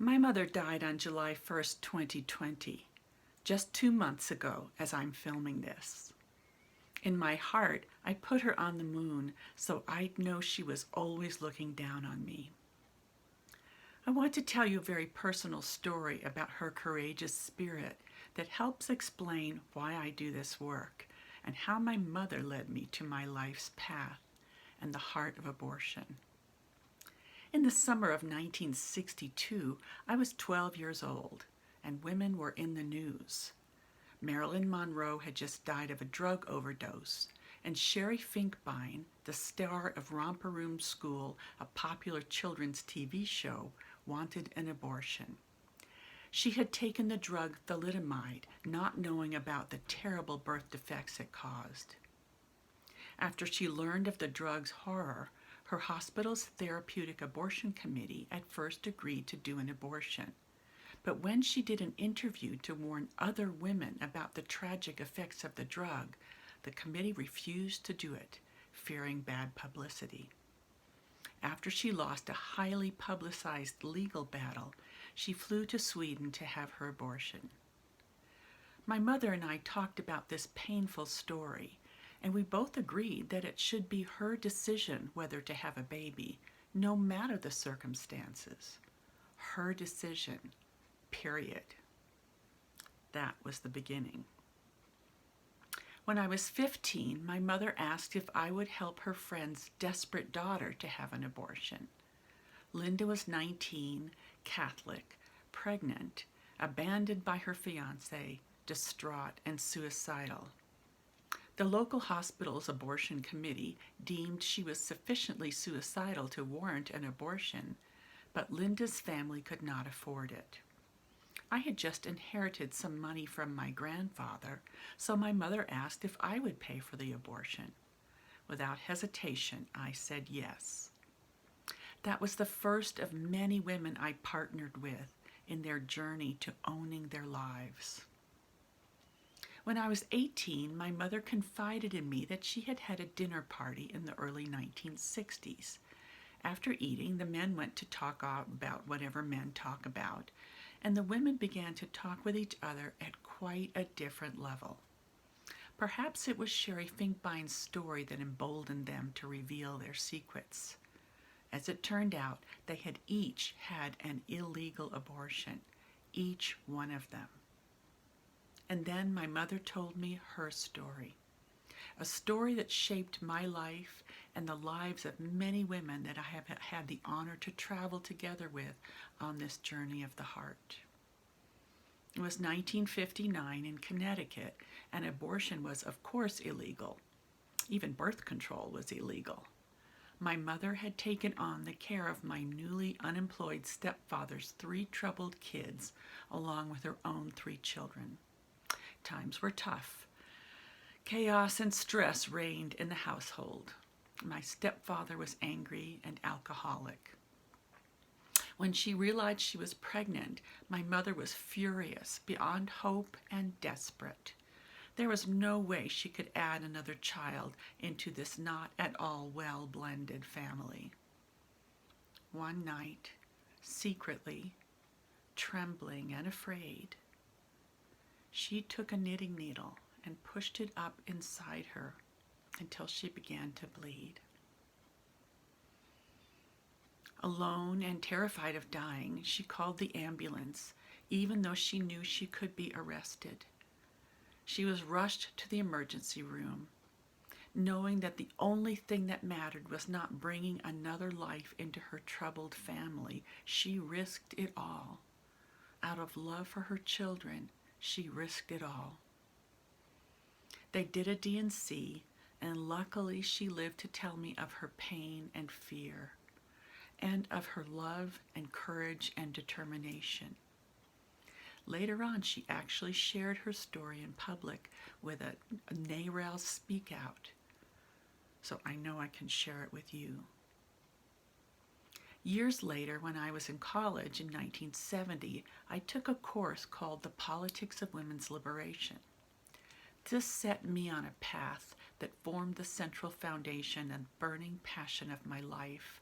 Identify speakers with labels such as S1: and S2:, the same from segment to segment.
S1: My mother died on July 1st, 2020, just 2 months ago as I'm filming this. In my heart, I put her on the moon so I'd know she was always looking down on me. I want to tell you a very personal story about her courageous spirit that helps explain why I do this work and how my mother led me to my life's path and the heart of abortion. In the summer of 1962, I was 12 years old, and women were in the news. Marilyn Monroe had just died of a drug overdose, and Sherry Finkbein, the star of Romper Room School, a popular children's TV show, wanted an abortion. She had taken the drug thalidomide, not knowing about the terrible birth defects it caused. After she learned of the drug's horror, her hospital's therapeutic abortion committee at first agreed to do an abortion. But when she did an interview to warn other women about the tragic effects of the drug, the committee refused to do it, fearing bad publicity. After she lost a highly publicized legal battle, she flew to Sweden to have her abortion. My mother and I talked about this painful story, and we both agreed that it should be her decision whether to have a baby, no matter the circumstances. Her decision, period. That was the beginning. When I was 15, my mother asked if I would help her friend's desperate daughter to have an abortion. Linda was 19, Catholic, pregnant, abandoned by her fiancé, distraught and suicidal. The local hospital's abortion committee deemed she was sufficiently suicidal to warrant an abortion, but Linda's family could not afford it. I had just inherited some money from my grandfather, so my mother asked if I would pay for the abortion. Without hesitation, I said yes. That was the first of many women I partnered with in their journey to owning their lives. When I was 18, my mother confided in me that she had had a dinner party in the early 1960s. After eating, the men went to talk about whatever men talk about, and the women began to talk with each other at quite a different level. Perhaps it was Sherry Finkbein's story that emboldened them to reveal their secrets. As it turned out, they had each had an illegal abortion, each one of them. And then my mother told me her story, a story that shaped my life and the lives of many women that I have had the honor to travel together with on this journey of the heart. It was 1959 in Connecticut, and abortion was, of course, illegal. Even birth control was illegal. My mother had taken on the care of my newly unemployed stepfather's 3 troubled kids, along with her own 3 children. Times were tough. Chaos and stress reigned in the household. My stepfather was angry and alcoholic. When she realized she was pregnant, my mother was furious, beyond hope, and desperate. There was no way she could add another child into this not at all well-blended family. One night, secretly, trembling and afraid, she took a knitting needle and pushed it up inside her until she began to bleed. Alone and terrified of dying, she called the ambulance, even though she knew she could be arrested. She was rushed to the emergency room, knowing that the only thing that mattered was not bringing another life into her troubled family. She risked it all. Out of love for her children, she risked it all. They did a D&C, and luckily she lived to tell me of her pain and fear, and of her love and courage and determination. Later on, she actually shared her story in public with a NARAL Speak Out, so I know I can share it with you. Years later, when I was in college in 1970, I took a course called The Politics of Women's Liberation. This set me on a path that formed the central foundation and burning passion of my life,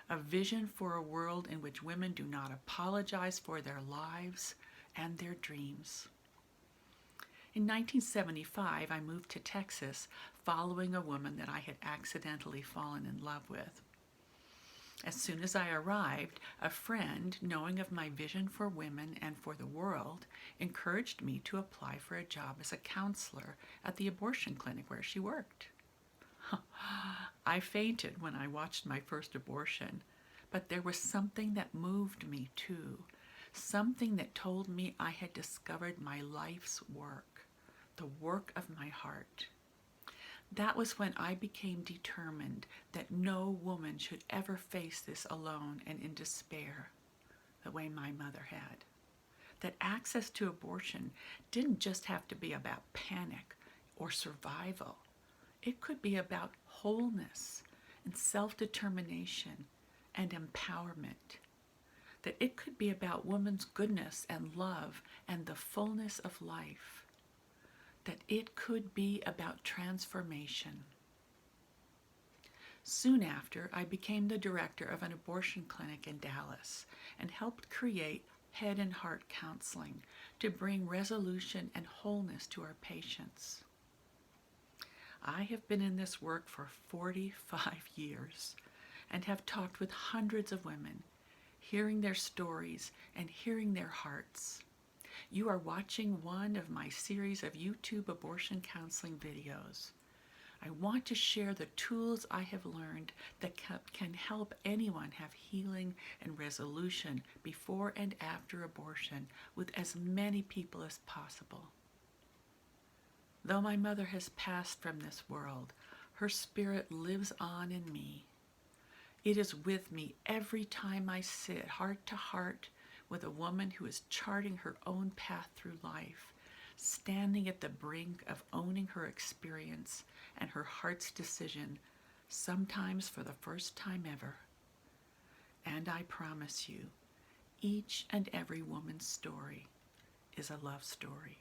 S1: a vision for a world in which women do not apologize for their lives and their dreams. In 1975, I moved to Texas following a woman that I had accidentally fallen in love with. As soon as I arrived, a friend, knowing of my vision for women and for the world, encouraged me to apply for a job as a counselor at the abortion clinic where she worked. I fainted when I watched my first abortion, but there was something that moved me too, something that told me I had discovered my life's work, the work of my heart. That was when I became determined that no woman should ever face this alone and in despair, the way my mother had. That access to abortion didn't just have to be about panic or survival. It could be about wholeness and self-determination and empowerment. That it could be about woman's goodness and love and the fullness of life. That it could be about transformation. Soon after, I became the director of an abortion clinic in Dallas and helped create head and heart counseling to bring resolution and wholeness to our patients. I have been in this work for 45 years and have talked with hundreds of women, hearing their stories and hearing their hearts. You are watching one of my series of YouTube abortion counseling videos. I want to share the tools I have learned that can help anyone have healing and resolution before and after abortion with as many people as possible. Though my mother has passed from this world, her spirit lives on in me. It is with me every time I sit heart to heart with a woman who is charting her own path through life, standing at the brink of owning her experience and her heart's decision, sometimes for the first time ever. And I promise you, each and every woman's story is a love story.